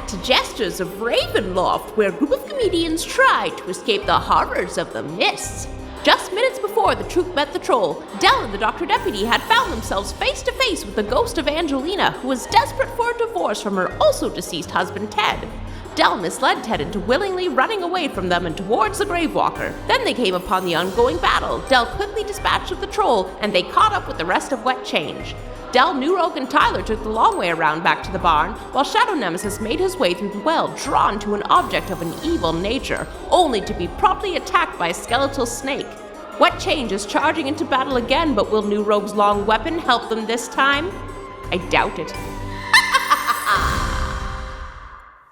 to Jesters of Ravenloft, where a group of comedians try to escape the horrors of the mists. Just minutes before the troupe met the troll, Dell and the Dr. Deputy had found themselves face to face with the ghost of Angelina, who was desperate for a divorce from her also deceased husband, Ted. Dell misled Ted into willingly running away from them and towards the Gravewalker. Then they came upon the ongoing battle. Dell quickly dispatched of the troll, and they caught up with the rest of Wet Change. Dell, New Rogue, and Tyler took the long way around back to the barn, while Shadow Nemesis made his way through the well, drawn to an object of an evil nature, only to be promptly attacked by a skeletal snake. Wet Change is charging into battle again, but will New Rogue's long weapon help them this time? I doubt it.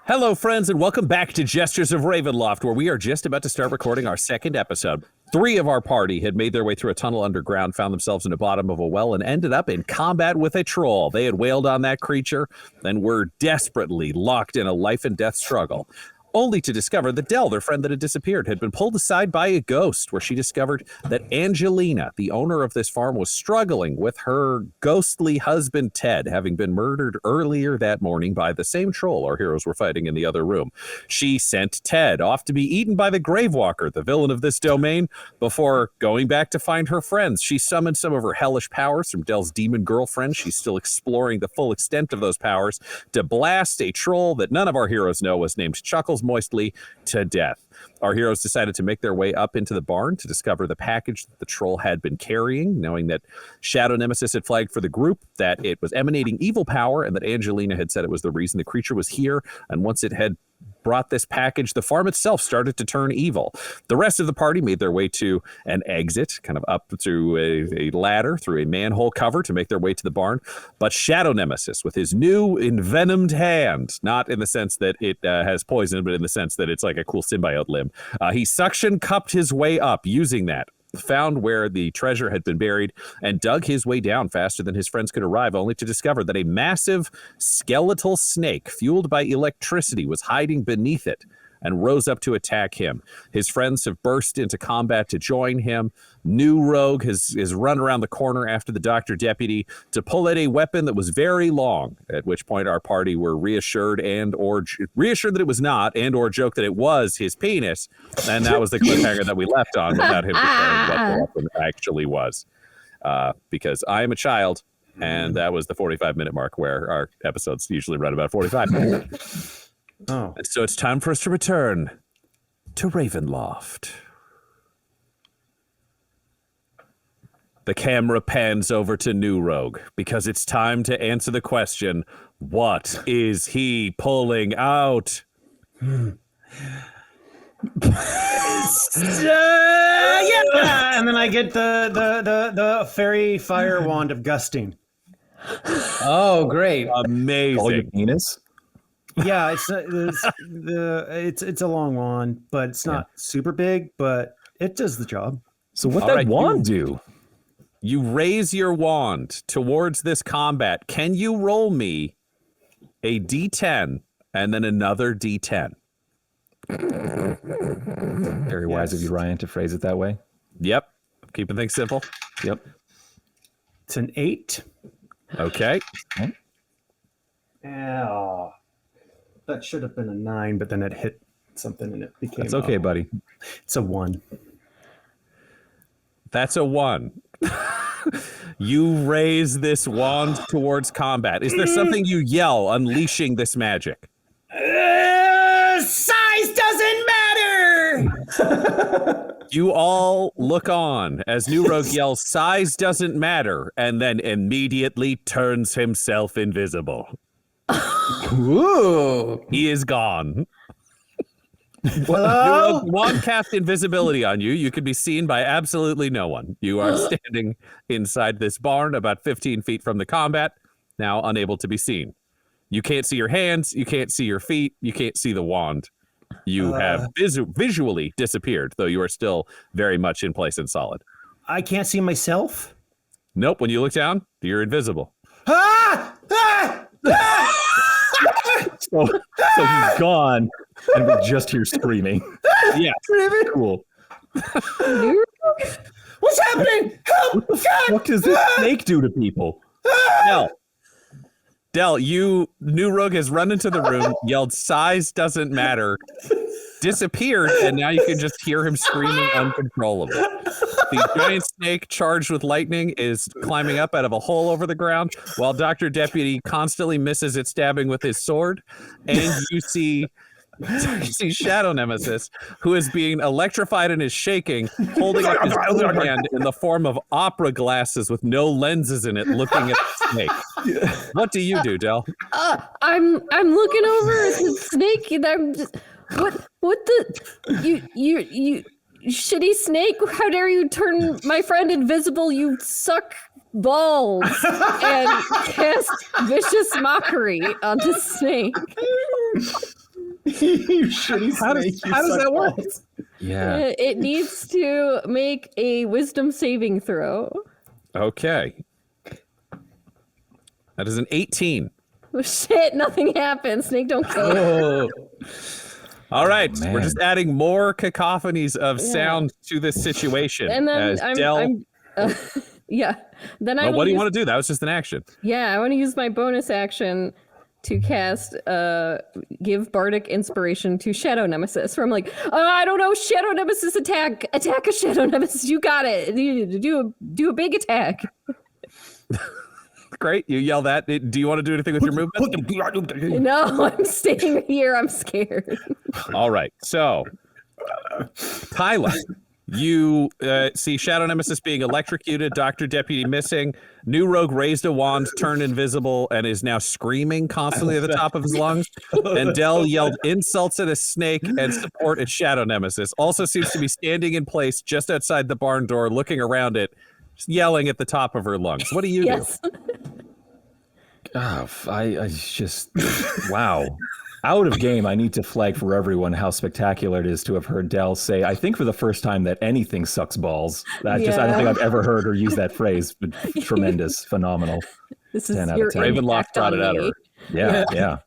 Hello, friends, and welcome back to Jesters of Ravenloft, where we are just about to start recording our second episode. 3 of our party had made their way through a tunnel underground, found themselves in the bottom of a well, and ended up in combat with a troll. They had wailed on that creature and were desperately locked in a life and death struggle, only to discover that Dell, their friend that had disappeared, had been pulled aside by a ghost, where she discovered that Angelina, the owner of this farm, was struggling with her ghostly husband, Ted, having been murdered earlier that morning by the same troll our heroes were fighting in the other room. She sent Ted off to be eaten by the Gravewalker, the villain of this domain, before going back to find her friends. She summoned some of her hellish powers from Dell's demon girlfriend. She's still exploring the full extent of those powers to blast a troll that none of our heroes know was named Chuckles moistly to death. Our heroes decided to make their way up into the barn to discover the package that the troll had been carrying, knowing that Shadow Nemesis had flagged for the group that it was emanating evil power and that Angelina had said it was the reason the creature was here. And once it had brought this package, the farm itself started to turn evil. The rest of the party made their way to an exit, kind of up through a ladder, through a manhole cover to make their way to the barn. But Shadow Nemesis, with his new envenomed hand, not in the sense that it has poison, but in the sense that it's like a cool symbiote limb, he suction cupped his way up using that, found where the treasure had been buried, and dug his way down faster than his friends could arrive, only to discover that a massive skeletal snake fueled by electricity was hiding beneath it and rose up to attack him. His friends have burst into combat to join him. New Rogue has run around the corner after the Dr. Deputy to pull out a weapon that was very long, at which point our party were reassured that it was not, and or joked that it was his penis, and that was the cliffhanger that we left on without him declaring what the weapon actually was. Because I am a child, and that was the 45-minute mark where our episodes usually run about 45 minutes. Oh. And so it's time for us to return to Ravenloft. The camera pans over to New Rogue because it's time to answer the question, what is he pulling out? Yeah, and then I get the fairy fire wand of gusting. Oh, great. Amazing. Call your penis? Yeah, it's a long wand, but it's not super big, but it does the job. So what that wand do? You raise your wand towards this combat. Can you roll me a D10 and then another D10? Very wise of you, Ryan, to phrase it that way. Yep. Keeping things simple. Yep. It's an 8. Okay. Oh. That should have been a 9, but then it hit something and it became... That's okay, buddy. It's a 1. That's a 1. You raise this wand towards combat. Is there something you yell, unleashing this magic? Size doesn't matter! You all look on as New Rogue yells, size doesn't matter, and then immediately turns himself invisible. Ooh. He is gone. Hello? Wand cast invisibility on you. You can be seen by absolutely no one. You are standing inside this barn about 15 feet from the combat, now unable to be seen. You can't see your hands. You can't see your feet. You can't see the wand. You have visually disappeared, though you are still very much in place and solid. I can't see myself? Nope. When you look down, you're invisible. Ah! Ah! Ah! So he's gone, and we just hear screaming. Yeah. Cool. What's happening? Help! What the fuck does this snake do to people? Well, Del, New Rogue has run into the room, yelled, "Size doesn't matter," disappeared, and now you can just hear him screaming uncontrollably. The giant snake charged with lightning is climbing up out of a hole over the ground, while Dr. Deputy constantly misses its stabbing with his sword. And you see Shadow Nemesis, who is being electrified and is shaking, holding up his blue hand in the form of opera glasses with no lenses in it, looking at the snake. What do you do, Del? I'm looking over at the snake, and I'm just, what the you shitty snake! How dare you turn my friend invisible? You suck balls and cast vicious mockery on the snake. You shitty snake. How does that work? Yeah. It needs to make a wisdom saving throw. Okay. That is an 18. Oh, shit, nothing happens. Snake don't kill. All right, man. we're just adding more cacophonies of sound to this situation. And then yeah. Then what do you want to do? That was just an action. Yeah, I want to use my bonus action to cast give bardic inspiration to Shadow Nemesis. Where I'm like, I don't know, Shadow Nemesis attack a Shadow Nemesis. You got it. Do a big attack. Great, you yell that. Do you want to do anything with your movement? No, I'm staying here. I'm scared. All right, so Tyler, you see Shadow Nemesis being electrocuted, Dr. Deputy missing, New Rogue raised a wand, turned invisible, and is now screaming constantly at the top of his lungs. And Del yelled insults at a snake and support at Shadow Nemesis. Also seems to be standing in place just outside the barn door, looking around it, yelling at the top of her lungs. What do you do? Oh, I just, wow. Out of game, I need to flag for everyone how spectacular it is to have heard Del say, I think for the first time, that anything sucks balls. I don't think I've ever heard her use that phrase, but tremendous, phenomenal. This is 10 out of 10. Ravenloft brought it out of her. Yeah.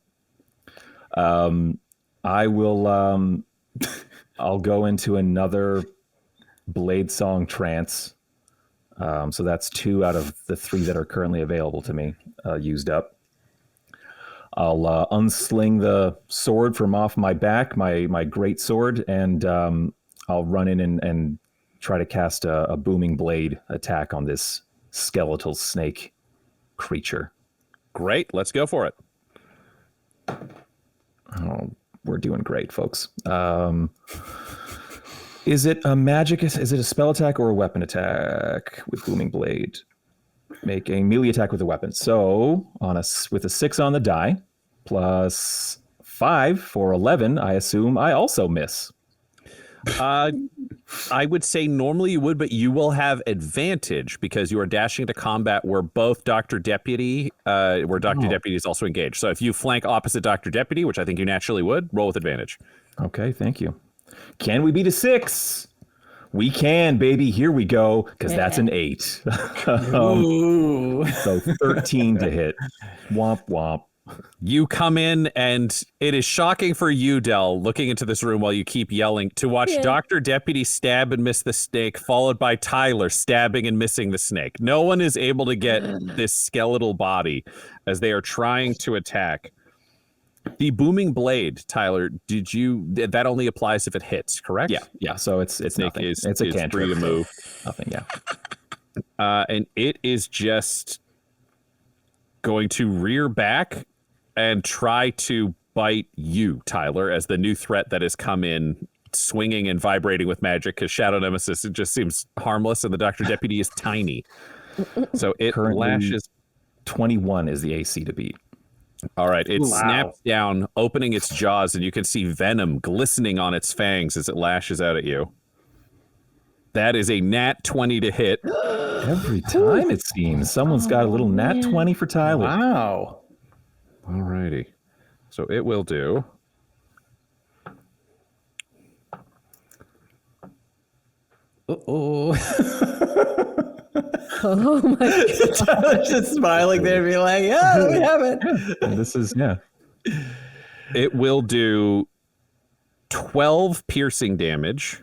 I will, I'll go into another Blade Song trance. So that's 2 out of the 3 that are currently available to me, used up. I'll unsling the sword from off my back, my great sword, and I'll run in and try to cast a booming blade attack on this skeletal snake creature. Great, let's go for it. Oh, we're doing great, folks. Is it a magic? Is it a spell attack or a weapon attack with booming blade? Make a melee attack with a weapon. So with a 6 on the die, plus 5 for 11, I assume I also miss. I would say normally you would, but you will have advantage because you are dashing to combat where both Dr. Deputy, Deputy is also engaged. So if you flank opposite Dr. Deputy, which I think you naturally would, roll with advantage. Okay, thank you. Can we beat a 6? We can, baby. Here we go, because that's an 8. So 13 to hit. Womp womp. You come in, and it is shocking for you, Del, looking into this room while you keep yelling, to watch Dr. Deputy stab and miss the snake, followed by Tyler stabbing and missing the snake. No one is able to get this skeletal body as they are trying to attack. The booming blade, Tyler, that only applies if it hits, correct? Yeah. So it's nothing. It's a cantrip. Free to move. Nothing, yeah. And it is just going to rear back and try to bite you, Tyler, as the new threat that has come in, swinging and vibrating with magic, because Shadow Nemesis, it just seems harmless, and the Dr. Deputy is tiny. So it Currently, lashes. 21 is the AC to beat. All right, it snaps down, opening its jaws, and you can see venom glistening on its fangs as it lashes out at you. That is a nat 20 to hit. Every time, it seems. Someone's got a little nat 20 for Tyler. Wow. All righty. So it will do. Oh my God. Just smiling there, be like, yeah, we have it. And this is, It will do 12 piercing damage.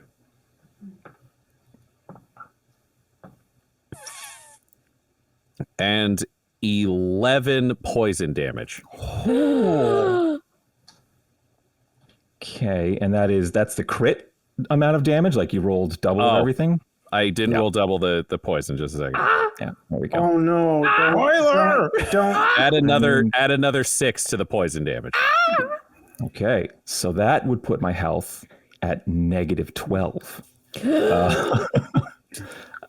And 11 poison damage. Okay, and that's the crit amount of damage. Like you rolled double of everything. I didn't roll double the poison. Just a second. Yeah, there we go. Oh no! Don't. Add another 6 to the poison damage. Okay, so that would put my health at -12.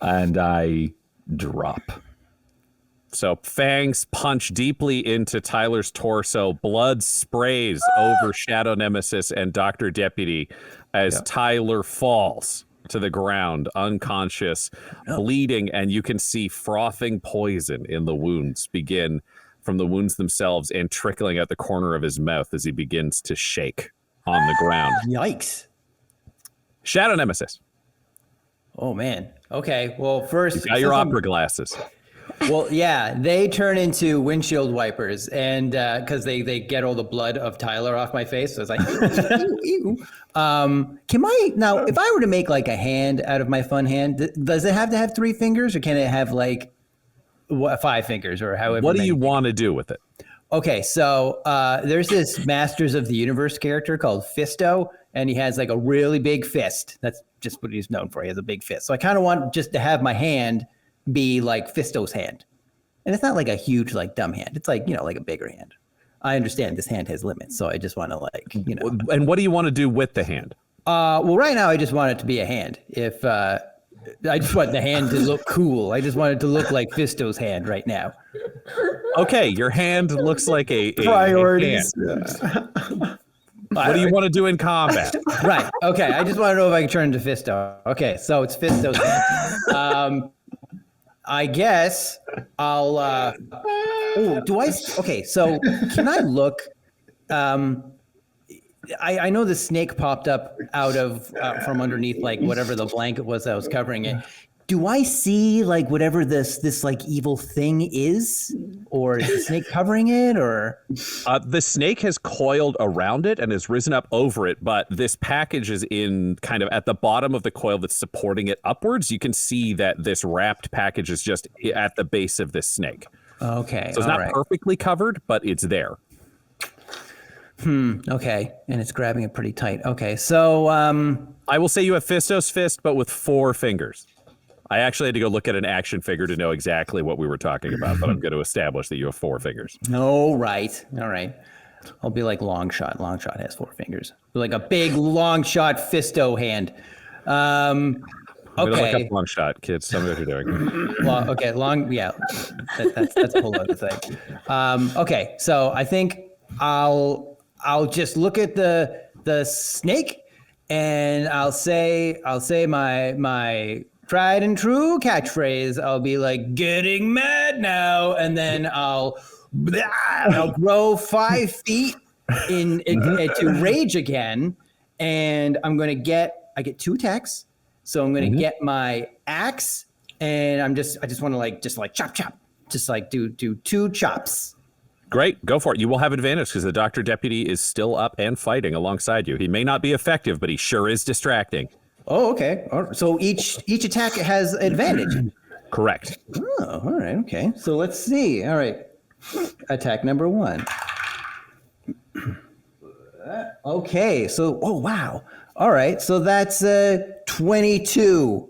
And I drop. So fangs punch deeply into Tyler's torso. Blood sprays over Shadow Nemesis and Dr. Deputy as Tyler falls to the ground, unconscious, bleeding, and you can see frothing poison in the wounds begin from the wounds themselves and trickling out the corner of his mouth as he begins to shake on the ground. Yikes. Shadow Nemesis. Oh, man. Okay. Well, first... You got your opera glasses. Well, yeah, they turn into windshield wipers, and because they get all the blood of Tyler off my face, so it's like, ew, ew. Now, if I were to make like a hand out of my fun hand, does it have to have 3 fingers, or can it have like 5 fingers, or however? What do you want to do with it? Okay, so there's this Masters of the Universe character called Fisto, and he has like a really big fist. That's just what he's known for. He has a big fist. So I kind of want just to have my hand be like Fisto's hand. And it's not like a huge, like dumb hand. It's like, like a bigger hand. I understand this hand has limits. So I just want to And what do you want to do with the hand? Well, right now I just want it to be a hand. If I just want the hand to look cool. I just want it to look like Fisto's hand right now. Okay, your hand looks like a Priorities. What do you want to do in combat? Right. Okay. I just want to know if I can turn into Fisto. Okay. So it's Fisto's hand. I guess I'll. Okay, so can I look? I know the snake popped up out of from underneath, like whatever the blanket was that was covering it. Do I see like whatever this like evil thing is, or is the snake covering it, or? The snake has coiled around it and has risen up over it, but this package is in kind of at the bottom of the coil that's supporting it upwards. You can see that this wrapped package is just at the base of this snake. Okay. So it's not perfectly covered, but it's there. Okay, and it's grabbing it pretty tight. Okay, so I will say you have Fisto's fist, but with 4 fingers. I actually had to go look at an action figure to know exactly what we were talking about, but I'm going to establish that you have 4 fingers. All right. I'll be like Longshot. Longshot has 4 fingers. Like a big Longshot Fisto hand. Okay. Look up Longshot, kids. Tell me what you're doing. Well, okay, that's a whole other thing. Okay, so I think I'll just look at the snake, and I'll say my tried and true catchphrase. I'll be like, getting mad now, and then I'll grow 5 feet to rage again, and I get 2 attacks. So I'm gonna get my axe, and I just want to chop, just like do 2 chops. Great, go for it. You will have advantage because the Dr. Deputy is still up and fighting alongside you. He may not be effective, but he sure is distracting. Oh, okay. So each attack has advantage. Correct. Oh, all right. Okay. So let's see. All right. Attack number 1. Okay. So, oh wow. All right. So that's 22.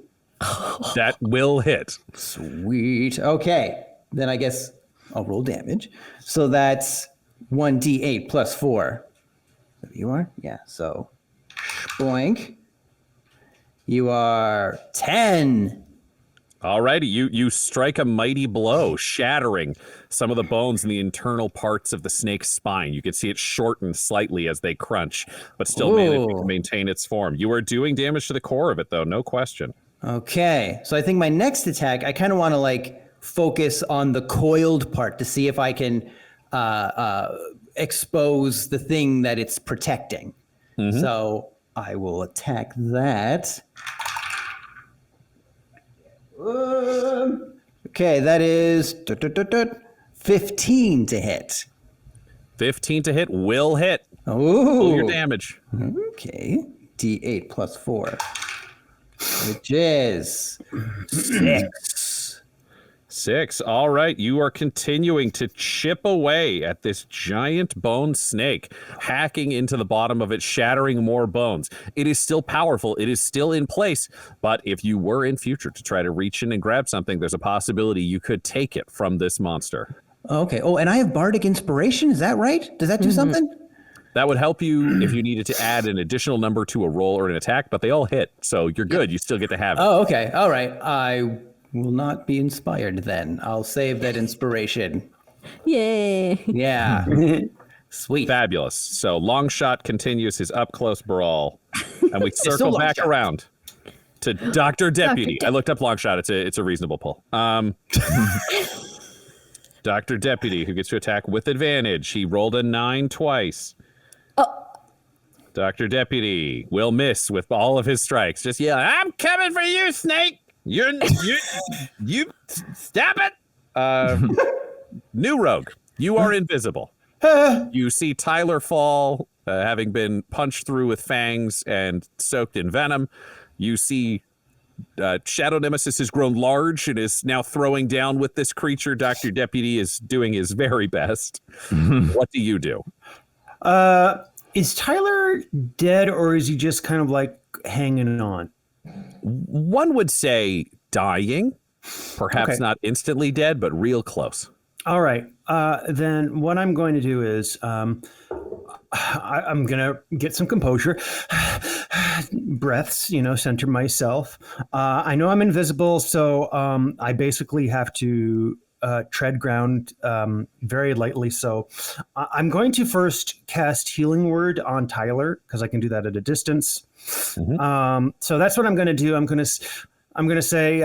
That will hit. Sweet. Okay. Then I guess I'll roll damage. So that's 1d8 plus 4. You are? Yeah. So, boink. You are 10. All righty. You strike a mighty blow, shattering some of the bones in the internal parts of the snake's spine. You can see it shorten slightly as they crunch, but still managing to maintain its form. You are doing damage to the core of it, though, no question. Okay. So I think my next attack, I kind of want to focus on the coiled part to see if I can expose the thing that it's protecting. So I will attack that. Okay, that is 15 to hit. 15 to hit will hit. Oh, roll your damage. Okay, d8 plus 4, which is 6. 6. All right. You are continuing to chip away at this giant bone snake, hacking into the bottom of it, shattering more bones. It is still powerful. It is still in place. But if you were in future to try to reach in and grab something, there's a possibility you could take it from this monster. Okay. Oh, and I have Bardic Inspiration. Is that right? Does that do something? That would help you if you needed to add an additional number to a roll or an attack, but they all hit. So you're good. You still get to have it. Oh, okay. All right. I will not be inspired then. I'll save that inspiration. Yay. Yeah. Sweet. Fabulous. So Longshot continues his up-close brawl, and we circle back around to Dr. Deputy. I looked up Longshot. It's a reasonable pull. Dr. Deputy, who gets to attack with advantage. He rolled a 9 twice. Dr. Deputy will miss with all of his strikes. Just yell, "I'm coming for you, Snake! You stop it!" New rogue, you are invisible. You see Tyler fall, having been punched through with fangs and soaked in venom. You see Shadow Nemesis has grown large and is now throwing down with this creature. Dr. Deputy is doing his very best. What do you do? Is Tyler dead, or is he just kind of like hanging on? One would say dying, perhaps not instantly dead, but real close. All right. Then what I'm going to do is I'm going to get some composure, breaths, center myself. I know I'm invisible, so I basically have to tread ground very lightly. So I'm going to first cast Healing Word on Tyler because I can do that at a distance. Mm-hmm. So that's what I'm going to do. I'm going to say,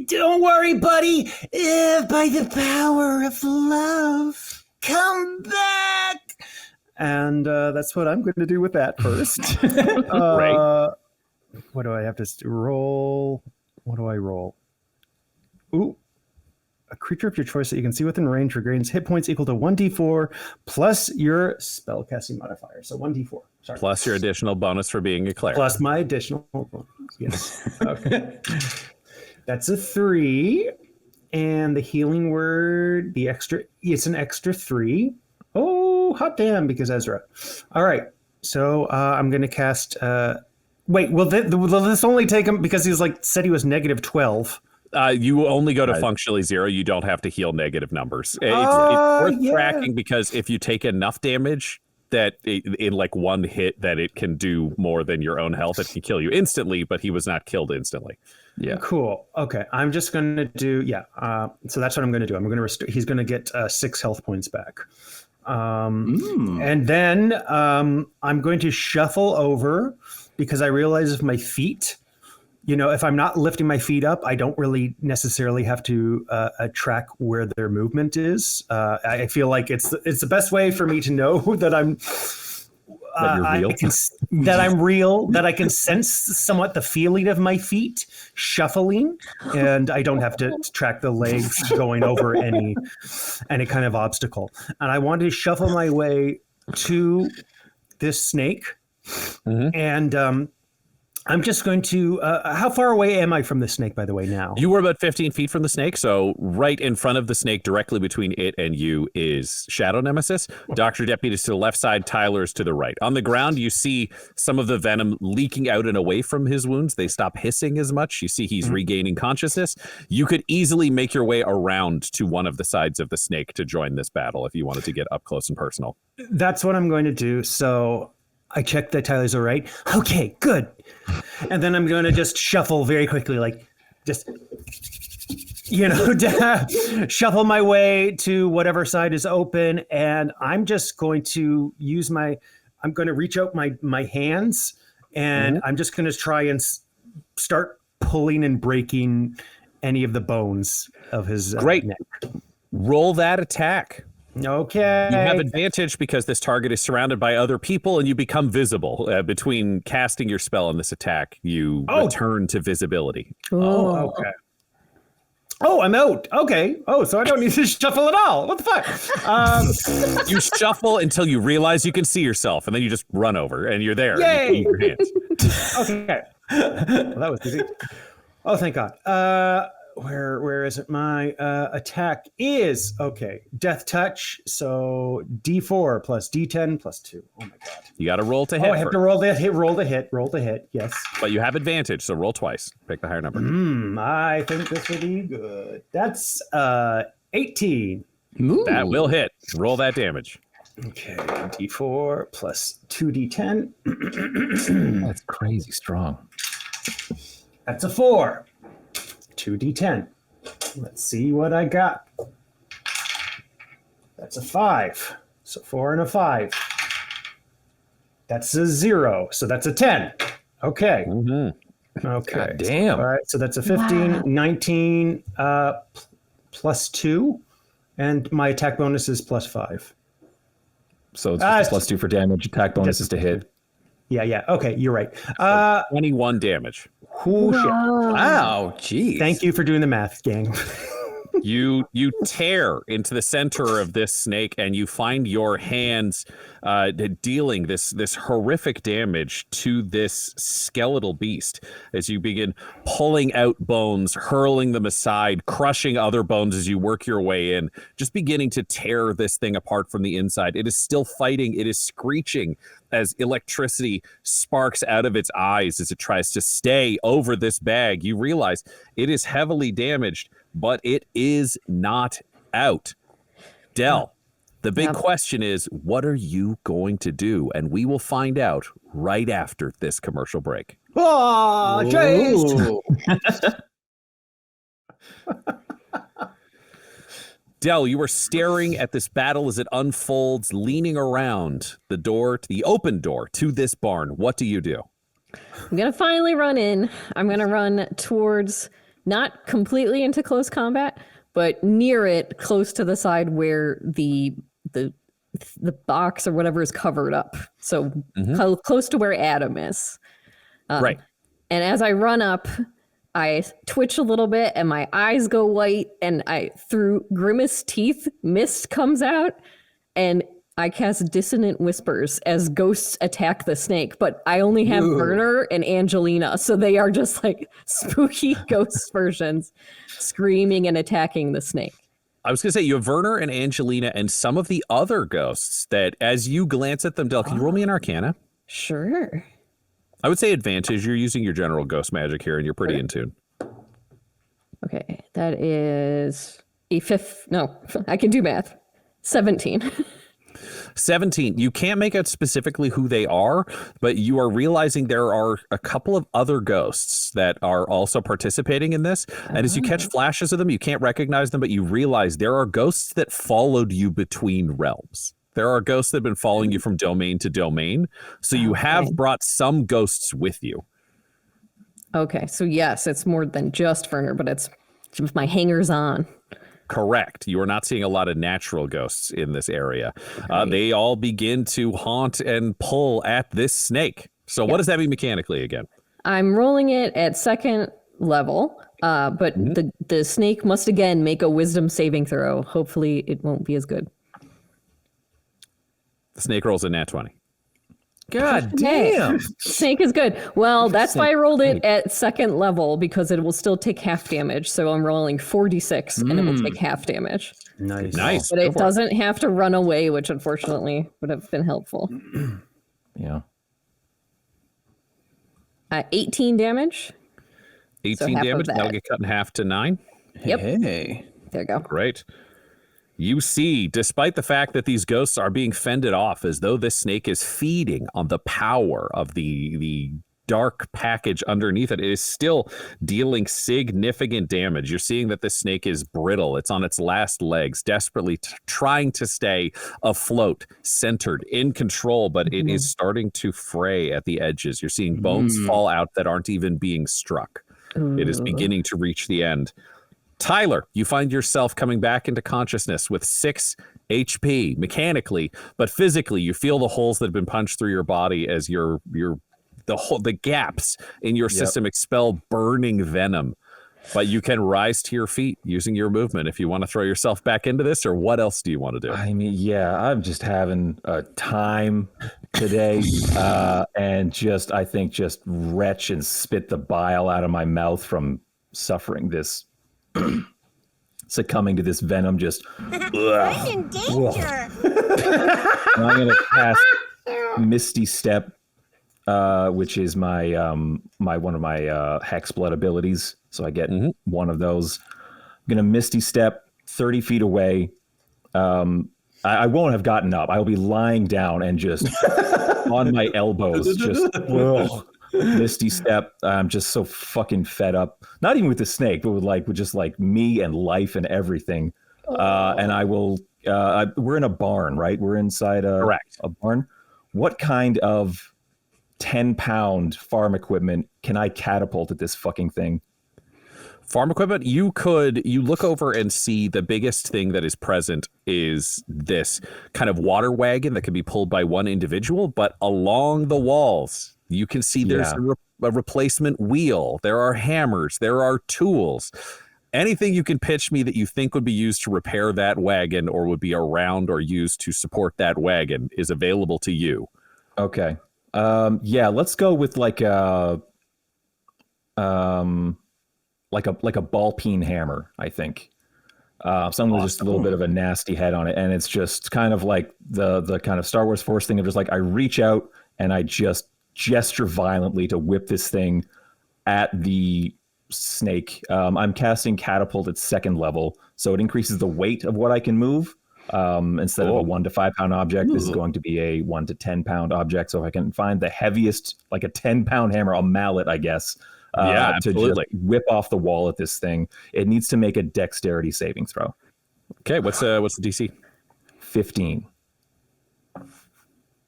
don't worry, buddy. By the power of love, come back. And that's what I'm going to do with that first. Right. What do I have to roll? What do I roll? Ooh. A creature of your choice that you can see within range regains hit points equal to 1d4 plus your spellcasting modifier. So 1d4. Sorry. Plus your additional bonus for being a cleric. Plus my additional bonus. Yes. Okay. That's a 3. And the Healing Word, it's an extra 3. Oh, hot damn, because Ezra. All right. So I'm going to cast... wait, will this only take him... Because he said he was negative 12. You only go to functionally 0. You don't have to heal negative numbers. It's worth tracking because if you take enough damage that in one hit that it can do more than your own health, it can kill you instantly, but he was not killed instantly. Yeah. Cool. Okay. I'm just going to do, so that's what I'm going to do. I'm going to restore, he's going to get 6 health points back. And then I'm going to shuffle over because I realize if my feet, if I'm not lifting my feet up, I don't really necessarily have to track where their movement is. I feel like it's the best way for me to know that I'm that I'm real, that I can sense somewhat the feeling of my feet shuffling, and I don't have to track the legs going over any kind of obstacle. And I want to shuffle my way to this snake, and I'm just going to, how far away am I from the snake, by the way, now? You were about 15 feet from the snake, so right in front of the snake, directly between it and you, is Shadow Nemesis. Dr. Deputy is to the left side, Tyler's to the right. On the ground, you see some of the venom leaking out and away from his wounds. They stop hissing as much. You see he's regaining consciousness. You could easily make your way around to one of the sides of the snake to join this battle if you wanted to get up close and personal. That's what I'm going to do, so... I checked that Tyler's all right. Okay, good. And then I'm going to just shuffle very quickly, shuffle my way to whatever side is open. And I'm just going to I'm going to reach out my hands, and I'm just going to try and start pulling and breaking any of the bones of his Great. neck. Roll that attack. Okay. You have advantage because this target is surrounded by other people and you become visible. Between casting your spell and this attack, you return to visibility. Oh, okay. Oh, I'm out. Okay. Oh, so I don't need to shuffle at all. What the fuck? You shuffle until you realize you can see yourself, and then you just run over and you're there. Yay! And you your hands. Okay. Well, that was easy. Oh, thank God. where is it? My attack is okay. Death touch. So D4 plus D10 plus 2. Oh my god. You got to roll to hit. Oh, I have to roll the hit. Roll the hit. Yes. But you have advantage, so roll twice. Pick the higher number. I think this will be good. That's 18. Ooh. That will hit. Roll that damage. Okay, D4 plus 2D10. That's crazy strong. That's a 4. 2D10. Let's see what I got. That's a 5. So 4 and a 5. That's a 0. So that's a 10. Okay. Okay. God damn. All right. So that's a 15, 19 plus 2. And my attack bonus is plus 5. So it's plus 2 for damage. Attack bonuses to hit. Yeah. Okay. You're right. 21 damage. Oh, shit. Wow, geez. Thank you for doing the math, gang. You tear into the center of this snake, and you find your hands dealing this horrific damage to this skeletal beast as you begin pulling out bones, hurling them aside, crushing other bones as you work your way in, just beginning to tear this thing apart from the inside. It is still fighting. It is screeching as electricity sparks out of its eyes as it tries to stay over this bag. You realize it is heavily damaged, but it is not out. Del, the big question is, what are you going to do? And we will find out right after this commercial break. Oh, jeez. Del, you are staring at this battle as it unfolds, leaning around the open door to this barn. What do you do? I'm going to finally run in. I'm going to run towards, not completely into close combat, but near it, close to the side where the box or whatever is covered up. So close to where Adam is. Right. And as I run up, I twitch a little bit and my eyes go white, and through grimace teeth, mist comes out, and I cast Dissonant Whispers as ghosts attack the snake. But I only have Werner and Angelina, so they are just like spooky ghost versions screaming and attacking the snake. I was going to say, you have Werner and Angelina and some of the other ghosts that, as you glance at them, Del, can you roll me an Arcana? Sure. I would say advantage. You're using your general ghost magic here, and you're pretty in tune. Okay, that is a fifth. No, I can do math. 17. 17. You can't make out specifically who they are, but you are realizing there are a couple of other ghosts that are also participating in this. And as you catch flashes of them, you can't recognize them, but you realize there are ghosts that followed you between realms. There are ghosts that have been following you from domain to domain. So you have brought some ghosts with you. Okay, so yes, it's more than just Werner, but it's my hangers on. Correct. You are not seeing a lot of natural ghosts in this area. They all begin to haunt and pull at this snake. So what does that mean mechanically again? I'm rolling it at second level, but the snake must again make a wisdom saving throw. Hopefully it won't be as good. The snake rolls a nat 20. God damn. Snake is good. Well, that's why I rolled it at second level, because it will still take half damage. So I'm rolling 4d6 and it will take half damage. Nice. But it doesn't have to run away, which unfortunately would have been helpful. Yeah. 18 damage. 18 half damage. of that. That'll get cut in half to 9. Yep. Hey. There you go. Great. You see, despite the fact that these ghosts are being fended off as though this snake is feeding on the power of the dark package underneath it, it is still dealing significant damage. You're seeing that this snake is brittle. It's on its last legs, desperately trying to stay afloat, centered, in control, but it is starting to fray at the edges. You're seeing bones fall out that aren't even being struck. It is beginning to reach the end. Tyler, you find yourself coming back into consciousness with 6 HP mechanically, but physically you feel the holes that have been punched through your body as the gaps in your system expel burning venom. But you can rise to your feet using your movement if you want to throw yourself back into this, or what else do you want to do? I mean, I'm just having a time today, and I think just retch and spit the bile out of my mouth from suffering this succumbing to this venom. Just I'm in danger. And I'm gonna cast Misty Step, which is my one of my Hex Blood abilities. So I get one of those. I'm gonna Misty Step 30 feet away. I won't have gotten up. I'll be lying down and just on my elbows, just Misty Step. I'm just so fucking fed up. Not even with the snake, but with just me and life and everything. And I will. We're in a barn, right? We're inside a barn. What kind of 10-pound farm equipment can I catapult at this fucking thing? Farm equipment, you look over and see the biggest thing that is present is this kind of water wagon that can be pulled by one individual, but along the walls, you can see there's a replacement wheel. There are hammers. There are tools. Anything you can pitch me that you think would be used to repair that wagon or would be around or used to support that wagon is available to you. Okay. Let's go with like a ball peen hammer, I think. Something with just a little bit of a nasty head on it. And it's just kind of like the kind of Star Wars Force thing of just I reach out and I just gesture violently to whip this thing at the snake. I'm casting Catapult at 2nd level, so it increases the weight of what I can move. Instead of a 1 to 5 pound object, this is going to be a 1 to 10 pound object. So if I can find the heaviest, like a 10-pound hammer, a mallet, I guess, to just whip off the wall at this thing, it needs to make a dexterity saving throw. Okay, what's the DC? 15.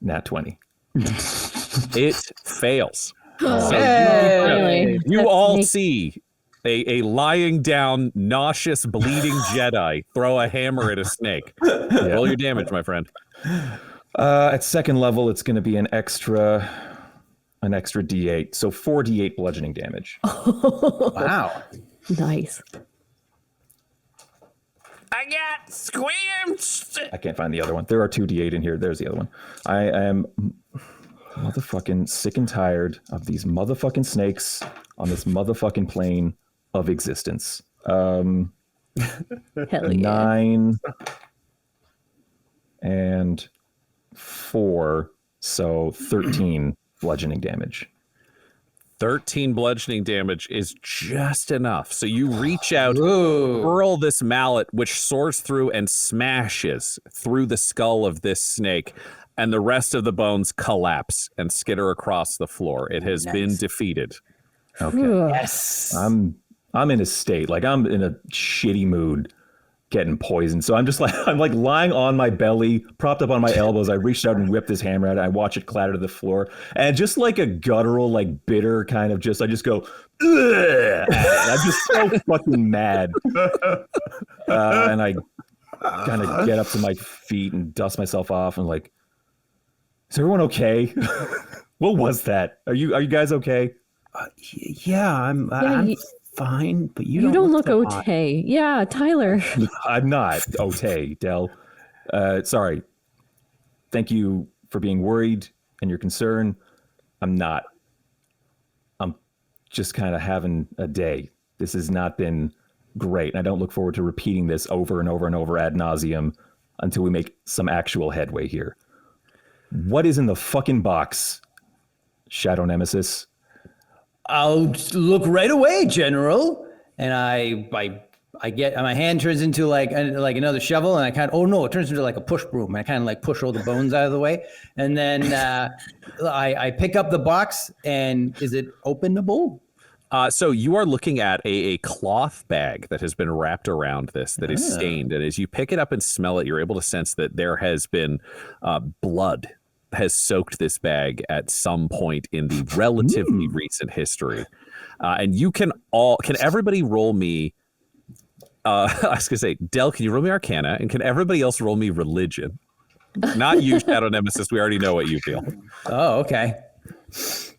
Nat 20. It fails. Hey. You all see a lying down, nauseous, bleeding Jedi throw a hammer at a snake. Roll your damage, my friend. At 2nd level, it's going to be an extra D8, so 4d8 bludgeoning damage. Wow. Nice. I got squished. I can't find the other one. There are 2d8 in here. There's the other one. I am motherfucking sick and tired of these motherfucking snakes on this motherfucking plane of existence. Hell yeah. 9 and 4, so 13 bludgeoning damage. 13 bludgeoning damage is just enough. So you reach out, hurl this mallet, which soars through and smashes through the skull of this snake, and the rest of the bones collapse and skitter across the floor. It has been defeated. Okay. Yes. I'm in a state, I'm in a shitty mood, getting poisoned. So I'm lying on my belly, propped up on my elbows. I reached out and whipped this hammer at it. I watch it clatter to the floor, and just like a guttural, bitter kind of I just go, ugh! I'm just so fucking mad. And I kind of get up to my feet and dust myself off and is everyone okay? What was that? Are you guys okay? I'm fine, but you don't look so okay. Yeah, Tyler. I'm not okay, Del. Sorry. Thank you for being worried and your concern. I'm not. I'm just kind of having a day. This has not been great. And I don't look forward to repeating this over and over and over ad nauseum until we make some actual headway here. What is in the fucking box, Shadow Nemesis? I'll look right away, General. And I get my hand turns into like another shovel, and it turns into like a push broom. And I kind of push all the bones out of the way, and then I pick up the box. And is it openable? So you are looking at a cloth bag that has been wrapped around this that is stained, and as you pick it up and smell it, you're able to sense that there has been blood has soaked this bag at some point in the relatively recent history. And you can everybody roll me, I was gonna say, Del, can you roll me Arcana? And can everybody else roll me Religion? Not you, Shadow Nemesis, we already know what you feel. Oh, okay. It's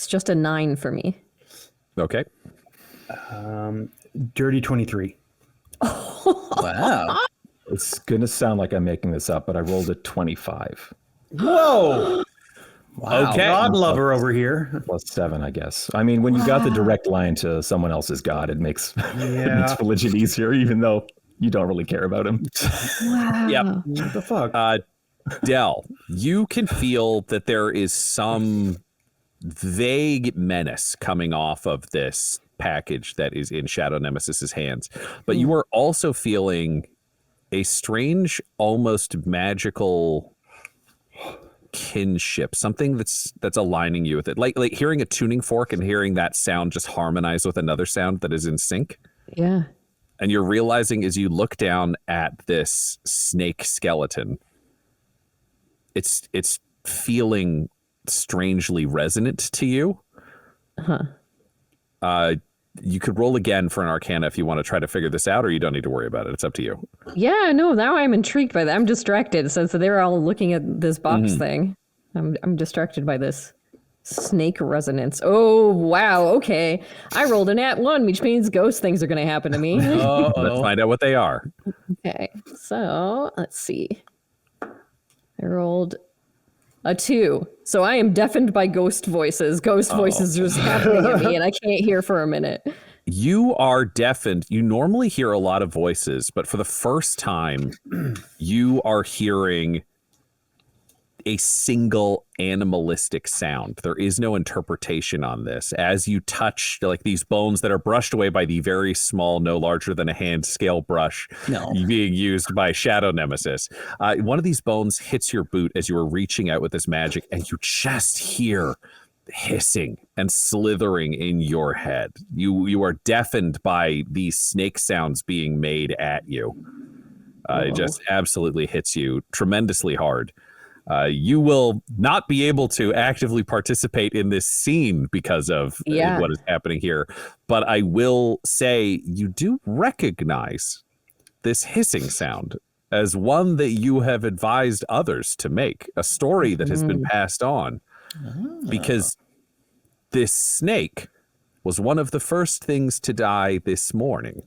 just a 9 for me. Okay. Dirty 23. Wow. It's going to sound like I'm making this up, but I rolled a 25. Whoa. Okay. God lover over here. +7, I guess. I mean, when you got the direct line to someone else's god, it makes it makes religion easier, even though you don't really care about him. Wow. Yep. What the fuck? Del, you can feel that there is some vague menace coming off of this package that is in Shadow Nemesis's hands, but you are also feeling a strange, almost magical kinship, something that's aligning you with it, like hearing a tuning fork and hearing that sound just harmonize with another sound that is in sync. Yeah. And you're realizing as you look down at this snake skeleton, it's feeling strangely resonant to you. You could roll again for an Arcana if you want to try to figure this out, or you don't need to worry about it. It's up to you. Yeah, no, now I'm intrigued by that. I'm distracted since they're all looking at this box thing. I'm distracted by this snake resonance. Oh, wow. Okay. I rolled an @1, which means ghost things are going to happen to me. Let's find out what they are. Okay. So let's see. I rolled a 2. So I am deafened by ghost voices. Ghost voices just happening at me and I can't hear for a minute. You are deafened. You normally hear a lot of voices, but for the first time, you are hearing a single animalistic sound. There is no interpretation on this. As you touch like these bones that are brushed away by the very small, no larger than a hand scale brush being used by Shadow Nemesis, one of these bones hits your boot as you are reaching out with this magic, and you just hear hissing and slithering in your head. You are deafened by these snake sounds being made at you. It just absolutely hits you tremendously hard. You will not be able to actively participate in this scene because of what is happening here. But I will say you do recognize this hissing sound as one that you have advised others to make, a story that has been passed on. Because this snake was one of the first things to die this morning.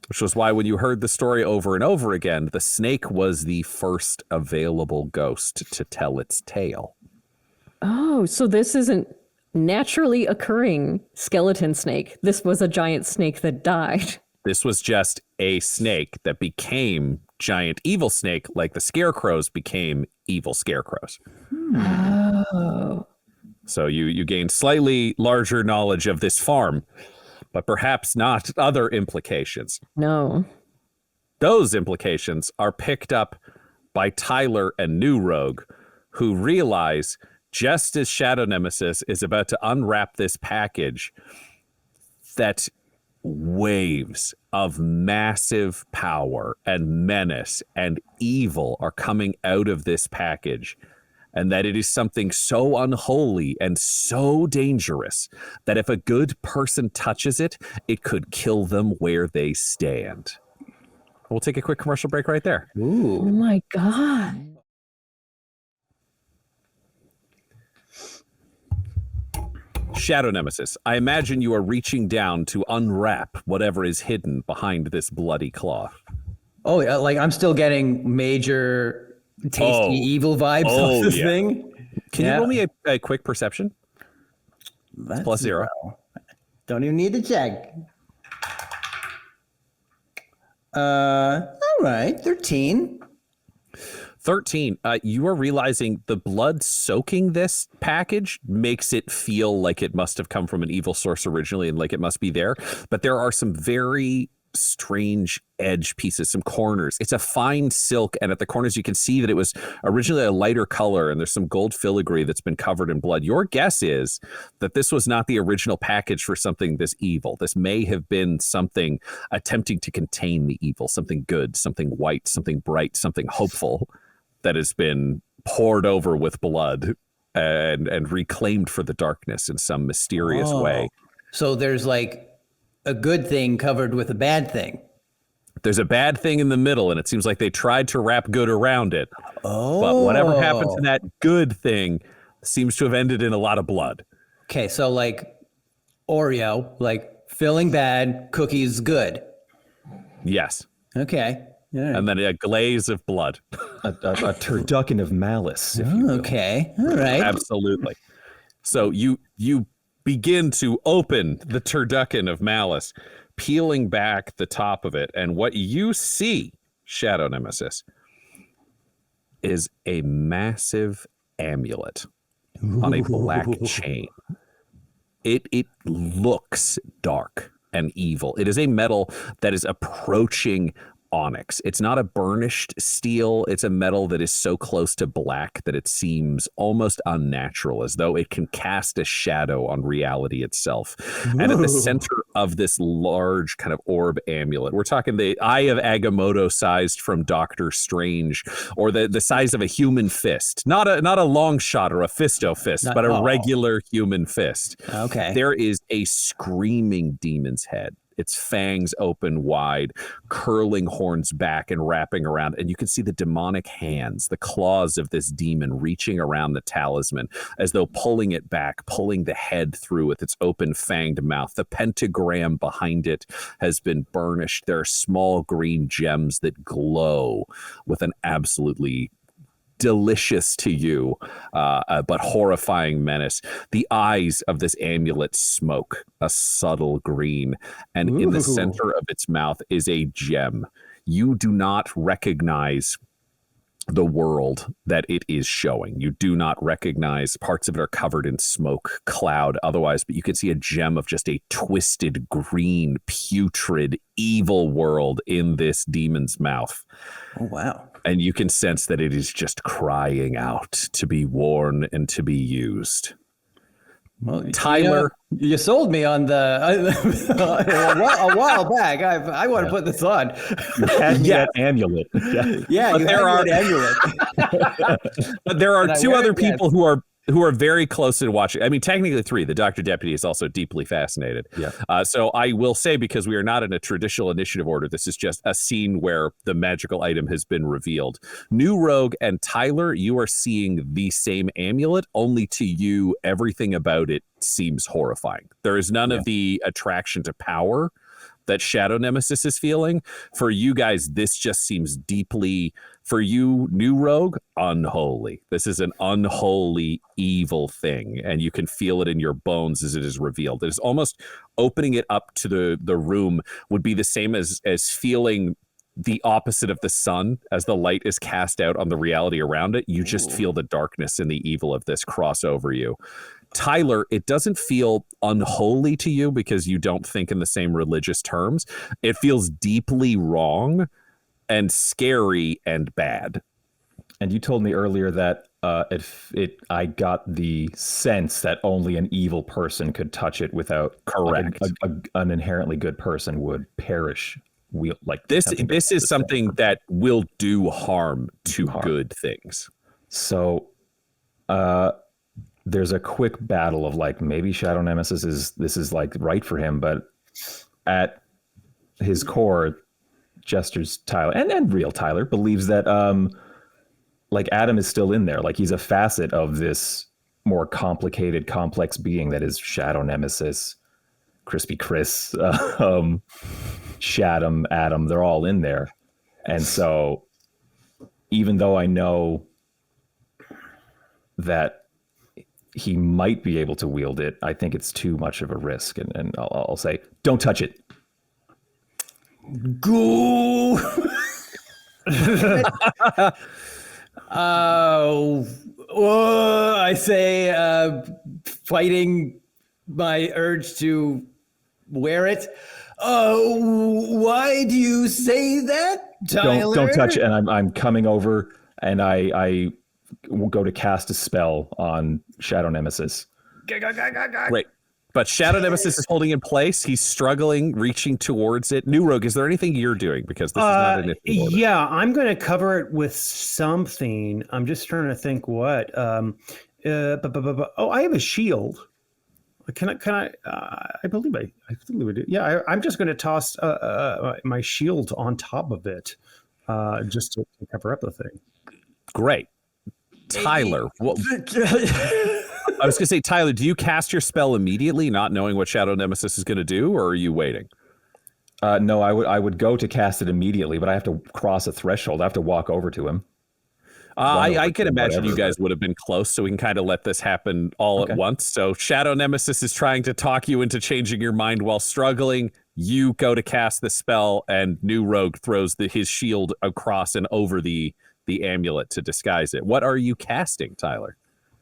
Which was why when you heard the story over and over again, the snake was the first available ghost to tell its tale. Oh, so this isn't naturally occurring skeleton snake. This was a giant snake that died. This was just a snake that became giant evil snake, like the scarecrows became evil scarecrows. Oh. So you gained slightly larger knowledge of this farm, but perhaps not other implications. No. Those implications are picked up by Tyler and New Rogue, who realize just as Shadow Nemesis is about to unwrap this package, that waves of massive power and menace and evil are coming out of this package, and that it is something so unholy and so dangerous that if a good person touches it, it could kill them where they stand. We'll take a quick commercial break right there. Ooh. Oh my God. Shadow Nemesis, I imagine you are reaching down to unwrap whatever is hidden behind this bloody cloth. Oh, yeah, like I'm still getting major tasty evil vibes off this thing. Can you roll me a quick perception? That's +0. Don't even need to check. All right, 13. 13. You are realizing the blood soaking this package makes it feel like it must have come from an evil source originally and like it must be there. But there are some very strange edge pieces, some corners. It's a fine silk, and at the corners you can see that it was originally a lighter color, and there's some gold filigree that's been covered in blood. Your guess is that this was not the original package for something this evil. This may have been something attempting to contain the evil, something good, something white, something bright, something hopeful that has been poured over with blood and reclaimed for the darkness in some mysterious way. So there's like a good thing covered with a bad thing. There's a bad thing in the middle, and it seems like they tried to wrap good around it. But whatever happened to that good thing seems to have ended in a lot of blood. Okay, so like Oreo, like filling bad, cookies good. Yes. Okay. Yeah. And then a glaze of blood. A turducken of malice, if you will. Okay. All right. Absolutely. So you begin to open the turducken of malice, peeling back the top of it, and what you see, Shadow Nemesis, is a massive amulet on a black chain. It looks dark and evil. It is a metal that is approaching onyx. It's not a burnished steel. It's a metal that is so close to black that it seems almost unnatural, as though it can cast a shadow on reality itself. Ooh. And at the center of this large kind of orb amulet, we're talking the Eye of Agamotto sized from Doctor Strange, or the size of a human fist. Not a long shot or a fisto fist, but a regular human fist. Okay. There is a screaming demon's head. Its fangs open wide, curling horns back and wrapping around. And you can see the demonic hands, the claws of this demon reaching around the talisman as though pulling it back, pulling the head through with its open fanged mouth. The pentagram behind it has been burnished. There are small green gems that glow with an absolutely delicious to you, but horrifying menace. The eyes of this amulet smoke a subtle green, and in the center of its mouth is a gem. You do not recognize the world that it is showing. You do not recognize. Parts of it are covered in smoke, cloud, otherwise, but you can see a gem of just a twisted, green, putrid, evil world in this demon's mouth. Oh, wow. And you can sense that it is just crying out to be worn and to be used. Well, Tyler, you sold me on a while back. I want to put this on. You had me at amulet. Yeah, but there are amulet. But there are two other people who are very close to watching. I mean, technically three. The Dr. Deputy is also deeply fascinated. Yeah. So I will say, because we are not in a traditional initiative order, this is just a scene where the magical item has been revealed. New Rogue and Tyler, you are seeing the same amulet, only to you, everything about it seems horrifying. There is none of the attraction to power that Shadow Nemesis is feeling. For you guys, this just seems deeply, for you, New Rogue, unholy. This is an unholy, evil thing, and you can feel it in your bones as it is revealed. It is almost opening it up to the room would be the same as feeling the opposite of the sun as the light is cast out on the reality around it. You just feel the darkness and the evil of this cross over you. Tyler, it doesn't feel unholy to you because you don't think in the same religious terms. It feels deeply wrong and scary and bad. And you told me earlier that I got the sense that only an evil person could touch it without correct. An inherently good person would perish. This is something that will do harm to good things. So there's a quick battle of like, maybe Shadow Nemesis is like right for him, but at his core, Jesters Tyler and real Tyler believes that like Adam is still in there. Like he's a facet of this more complicated, complex being that is Shadow Nemesis, Crispy Chris, Shaddam, Adam, they're all in there. And so even though I know that he might be able to wield it, I think it's too much of a risk. And I'll say, don't touch it. Go. I say, fighting my urge to wear it. Why do you say that, Tyler? Don't touch it. And I'm coming over, and I will go to cast a spell on Shadow Nemesis. Great. But Shadow Nemesis is holding in place. He's struggling, reaching towards it. New Rogue, is there anything you're doing? Because this is not an initiative order. Yeah, I'm going to cover it with something. I'm just trying to think what. I have a shield. Can I? I believe I do. Yeah, I'm just going to toss my shield on top of it, just to cover up the thing. Great, Tyler. I was going to say, Tyler, do you cast your spell immediately, not knowing what Shadow Nemesis is going to do, or are you waiting? No, I would go to cast it immediately, but I have to cross a threshold. I have to walk over to him. I can imagine you guys would have been close, so we can kind of let this happen all at once. So Shadow Nemesis is trying to talk you into changing your mind while struggling. You go to cast the spell, and New Rogue throws his shield across and over the amulet to disguise it. What are you casting, Tyler?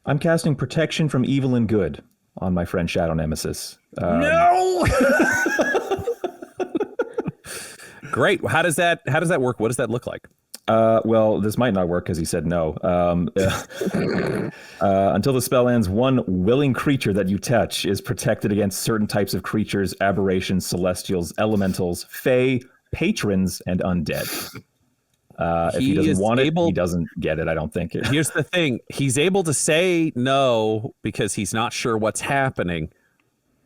I'm casting Protection from Evil and Good on my friend Shadow Nemesis. No! Great. How does that work? What does that look like? Well, this might not work because he said no. Until the spell ends, one willing creature that you touch is protected against certain types of creatures, aberrations, celestials, elementals, fae, patrons, and undead. If he doesn't want it, he doesn't get it, I don't think. Here's the thing. He's able to say no because he's not sure what's happening,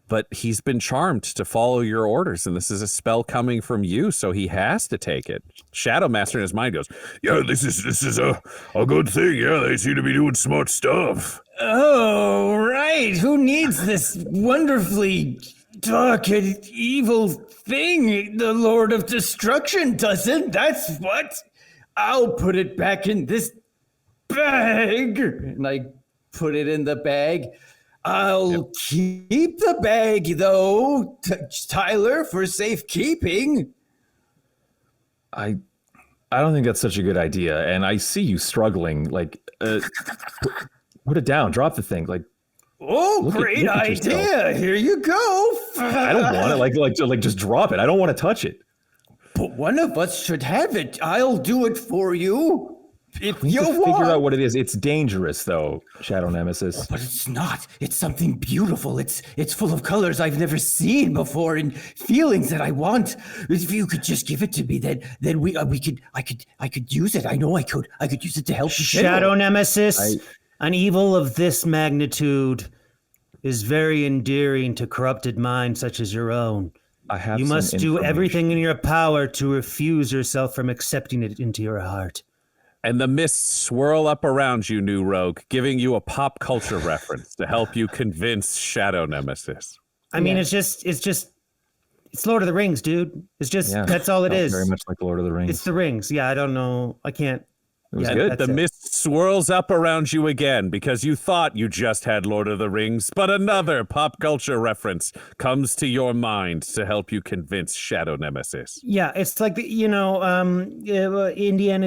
but he's been charmed to follow your orders, and this is a spell coming from you, so he has to take it. Shadow Master in his mind goes, yeah, this is a good thing. Yeah, they seem to be doing smart stuff. Oh, right. Who needs this wonderfully dark and evil thing? The Lord of Destruction doesn't. That's what. I'll put it back in this bag. And I put it in the bag. I'll keep the bag, though, Tyler, for safekeeping. I don't think that's such a good idea, and I see you struggling. Like, put it down, drop the thing. Like, oh, great idea! Here you go. I don't want it. Like, just drop it. I don't want to touch it. But one of us should have it. I'll do it for you. If we you need to want. Figure out what it is. It's dangerous, though, Shadow Nemesis. But it's not. It's something beautiful. It's full of colors I've never seen before and feelings that I want. If you could just give it to me, then I could use it. I know I could use it to help you. Shadow Nemesis, an evil of this magnitude is very endearing to corrupted minds such as your own. You must do everything in your power to refuse yourself from accepting it into your heart. And the mists swirl up around you, New Rogue, giving you a pop culture reference to help you convince Shadow Nemesis. I mean, it's Lord of the Rings, dude. It's just, that's all it is. Very much like Lord of the Rings. It's the rings. Yeah, I don't know. I can't. It was good. The mist swirls up around you again because you thought you just had Lord of the Rings, but another pop culture reference comes to your mind to help you convince Shadow Nemesis. Yeah, it's like, Indiana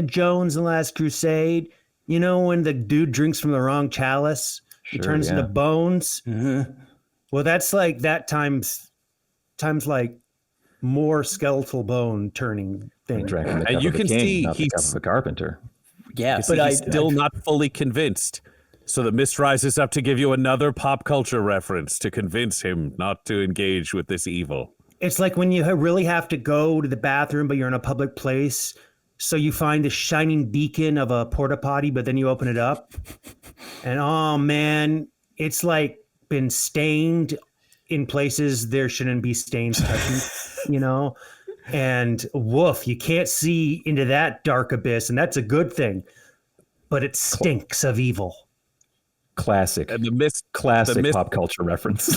Jones and the Last Crusade. You know, when the dude drinks from the wrong chalice, he turns into bones. Mm-hmm. Well, that's like that times like more skeletal bone turning thing. And you can see he's the carpenter. Yeah, but he's still not fully convinced. So the mist rises up to give you another pop culture reference to convince him not to engage with this evil. It's like when you really have to go to the bathroom, but you're in a public place. So you find the shining beacon of a porta potty, but then you open it up. And oh man, it's like been stained in places there shouldn't be stains touching, And woof, you can't see into that dark abyss, and that's a good thing. But it stinks of evil. Classic. And the mist pop culture reference.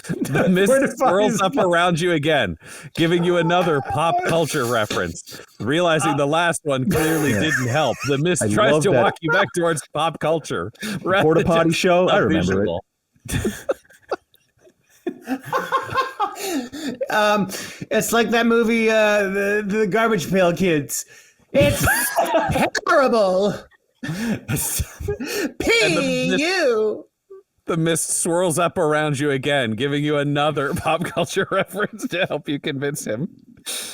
The mist swirls up around you again, giving you another pop culture reference. Realizing the last one clearly didn't help, the mist tries to walk you back towards pop culture. Porta potty show? I remember it. It's like that movie, the Garbage Pail Kids. It's terrible. P.U. The mist swirls up around you again, giving you another pop culture reference to help you convince him.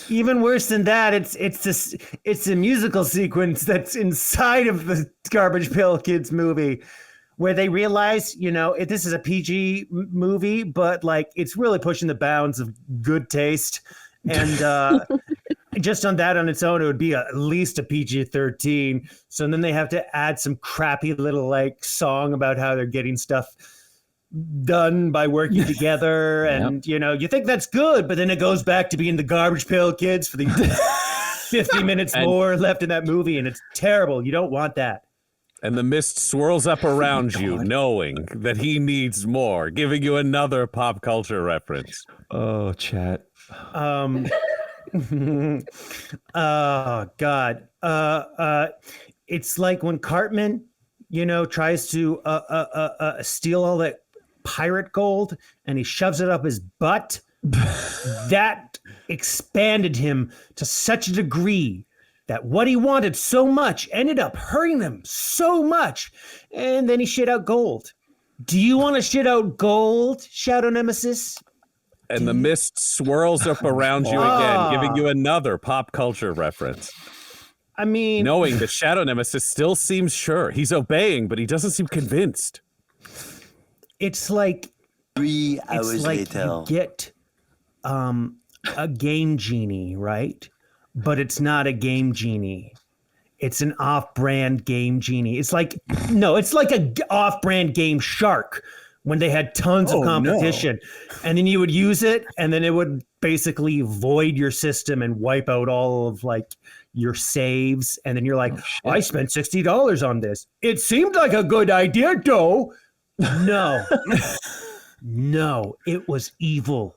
Even worse than that, it's a musical sequence that's inside of the Garbage Pail Kids movie, where they realize, this is a PG movie, but like it's really pushing the bounds of good taste. And just on that on its own, it would be at least a PG-13. So then they have to add some crappy little like song about how they're getting stuff done by working together. And, you think that's good, but then it goes back to being the Garbage Pail Kids for the 50 minutes more left in that movie. And it's terrible. You don't want that. And the mist swirls up around you, knowing that he needs more, giving you another pop culture reference. Oh, chat. Oh God. It's like when Cartman, tries to steal all that pirate gold and he shoves it up his butt. That expanded him to such a degree that what he wanted so much ended up hurting him so much. And then he shit out gold. Do you want to shit out gold, Shadow Nemesis? And the mist swirls up around you again, giving you another pop culture reference. I mean, knowing that Shadow Nemesis still seems sure. He's obeying, but he doesn't seem convinced. It's like 3 hours later. You get a game genie, right? But it's not a game genie. It's an off-brand game genie. It's like a off-brand game shark when they had tons of competition. No. And then you would use it, and then it would basically void your system and wipe out all of your saves. And then you're like, I spent $60 on this. It seemed like a good idea, though. No. No, it was evil.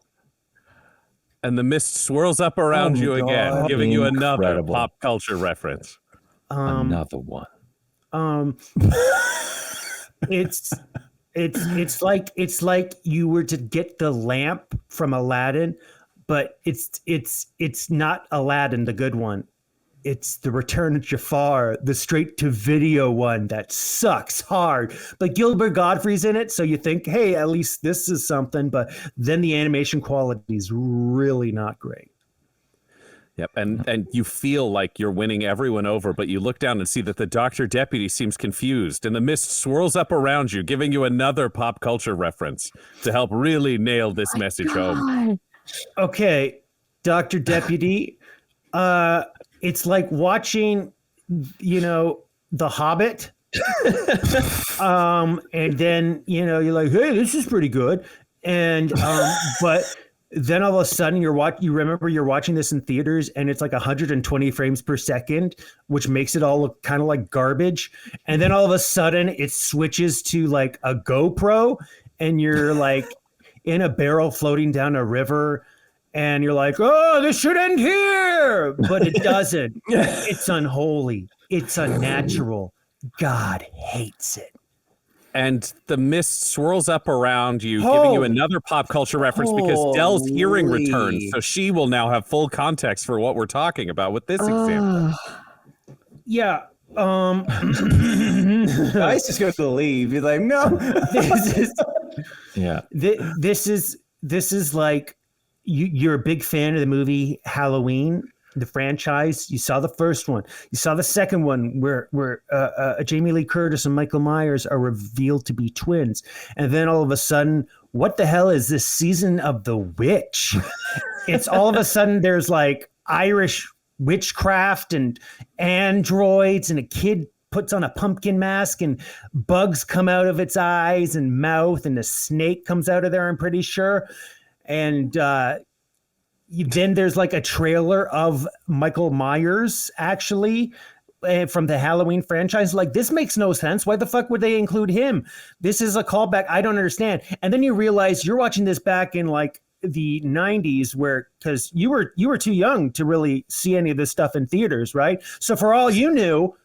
And the mist swirls up around you again, giving you another pop culture reference. Another one. It's like you were to get the lamp from Aladdin, but it's not Aladdin, the good one. It's the Return of Jafar, the straight to video one that sucks hard. But Gilbert Gottfried's in it, so you think, hey, at least this is something. But then the animation quality is really not great. Yep, and you feel like you're winning everyone over, but you look down and see that the Dr. Deputy seems confused, and the mist swirls up around you, giving you another pop culture reference to help really nail this message home. Okay, Dr. Deputy, it's like watching, The Hobbit. And then, you're like, hey, this is pretty good. And, but then all of a sudden you remember you're watching this in theaters and it's like 120 frames per second, which makes it all look kind of like garbage. And then all of a sudden it switches to like a GoPro and you're like in a barrel floating down a river. And you're like, oh, this should end here. But it doesn't. It's unholy. It's unnatural. God hates it. And the mist swirls up around you, giving you another pop culture reference because Dell's hearing returns. So she will now have full context for what we're talking about with this example. Yeah. Guy's just going to leave. You're like, no. This is like, you're a big fan of the movie Halloween, the franchise. You saw the first one. You saw the second one where Jamie Lee Curtis and Michael Myers are revealed to be twins. And then all of a sudden, what the hell is this season of The Witch? It's all of a sudden there's like Irish witchcraft and androids and a kid puts on a pumpkin mask and bugs come out of its eyes and mouth and a snake comes out of there, I'm pretty sure. And then there's like a trailer of Michael Myers actually from the Halloween franchise. Like, this makes no sense. Why the fuck would they include him? This is a callback. I don't understand. And then you realize you're watching this back in like the 90s because you were too young to really see any of this stuff in theaters, right? So for all you knew,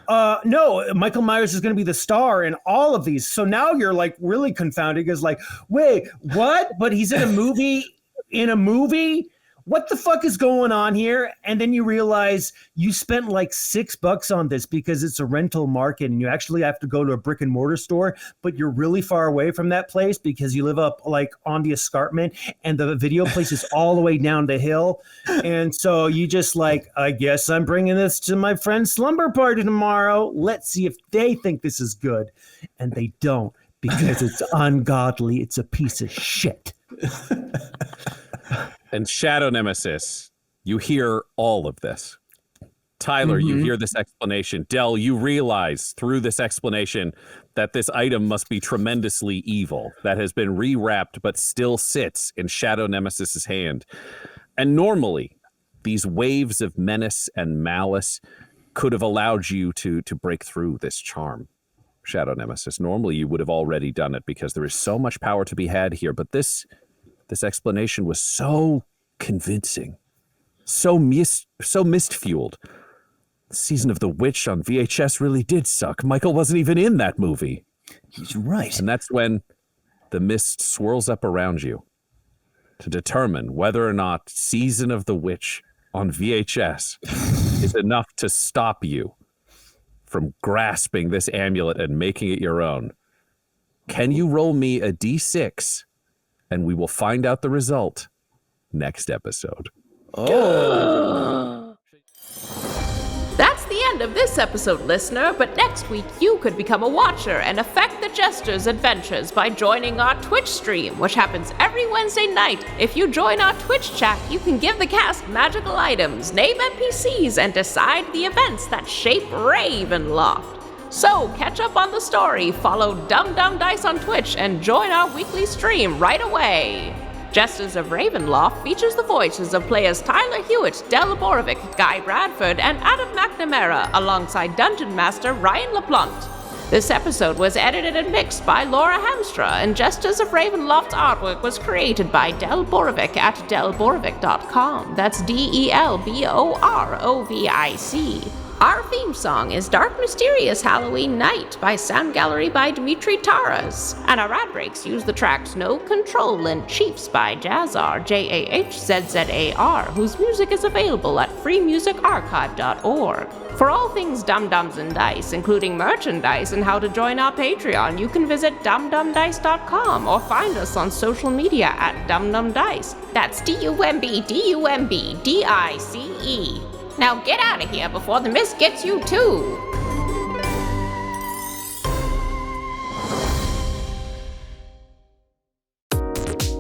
no, Michael Myers is going to be the star in all of these. So now you're like really confounded because like, wait, what? But he's in a movie. What the fuck is going on here? And then you realize you spent like $6 on this because it's a rental market and you actually have to go to a brick and mortar store, but you're really far away from that place because you live up like on the escarpment and the video place is all the way down the hill. And so you just like, I guess I'm bringing this to my friend's slumber party tomorrow. Let's see if they think this is good. And they don't because it's ungodly. It's a piece of shit. And Shadow Nemesis, you hear all of this. Tyler, you hear this explanation. Dell, you realize through this explanation that this item must be tremendously evil, that has been rewrapped but still sits in Shadow Nemesis's hand. And normally, these waves of menace and malice could have allowed you to break through this charm, Shadow Nemesis. Normally you would have already done it because there is so much power to be had here, but this explanation was so convincing, so mist-fueled. Season of the Witch on VHS really did suck. Michael wasn't even in that movie. He's right. And that's when the mist swirls up around you to determine whether or not Season of the Witch on VHS is enough to stop you from grasping this amulet and making it your own. Can you roll me a d6, and we will find out the result next episode. That's the end of this episode, listener, but next week you could become a watcher and affect the Jester's adventures by joining our Twitch stream, which happens every Wednesday night. If you join our Twitch chat, you can give the cast magical items, name NPCs, and decide the events that shape Ravenloft. So, catch up on the story, follow Dum Dum Dice on Twitch, and join our weekly stream right away. Jesters of Ravenloft features the voices of players Tyler Hewitt, Del Borovic, Guy Bradford, and Adam McNamara, alongside Dungeon Master Ryan LaPlante. This episode was edited and mixed by Laura Hamstra, and Jesters of Ravenloft's artwork was created by Del Borovic at delborovic.com. That's DELBOROVIC. Our theme song is Dark Mysterious Halloween Night by Sound Gallery by Dimitri Taras. And our ad breaks use the tracks No Control and Chiefs by Jazzar, JAHZZAR, whose music is available at freemusicarchive.org. For all things Dum-Dums and Dice, including merchandise and how to join our Patreon, you can visit dumdumdice.com or find us on social media at dumdumdice. That's DUMBDUMBDICE. Now get out of here before the mist gets you too!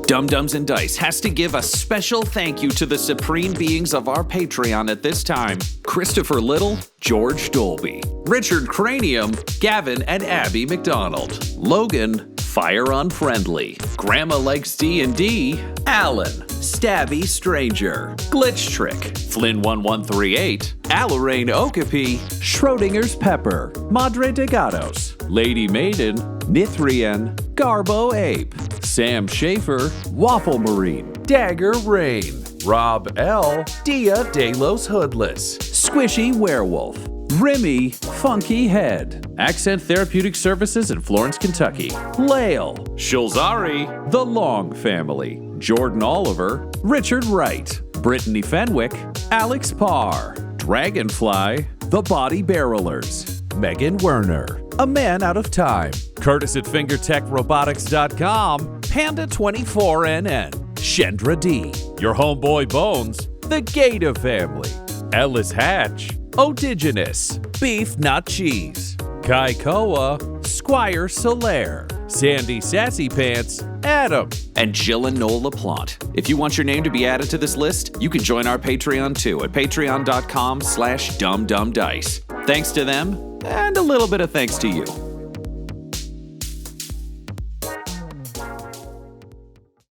Dum-Dums and Dice has to give a special thank you to the supreme beings of our Patreon at this time: Christopher Little, George Dolby, Richard Cranium, Gavin and Abby McDonald, Logan, Fire Unfriendly, Grandma Likes D&D, Alan, Stabby Stranger, Glitch Trick, Flynn1138, Alarain Okapi, Schrodinger's Pepper, Madre de Gatos, Lady Maiden, Nithrian, Garbo Ape, Sam Schaefer, Waffle Marine, Dagger Rain, Rob L, Dia de los Hoodless, Squishy Werewolf, Remy Funky Head, Accent Therapeutic Services in Florence, Kentucky, Lael, Shulzari, The Long Family, Jordan Oliver, Richard Wright, Brittany Fenwick, Alex Parr, Dragonfly, The Body Barrelers, Megan Werner, A Man Out of Time, Curtis at FingerTechRobotics.com, Panda24NN, Shendra D, Your Homeboy Bones, The Gator Family, Ellis Hatch, Odigenous, Beef Not Cheese, Kai Koa, Squire Solaire, Sandy Sassy Pants, Adam, and Jill and Noel LaPlante. If you want your name to be added to this list, you can join our Patreon too at patreon.com/dumdumdice. Thanks to them, and a little bit of thanks to you.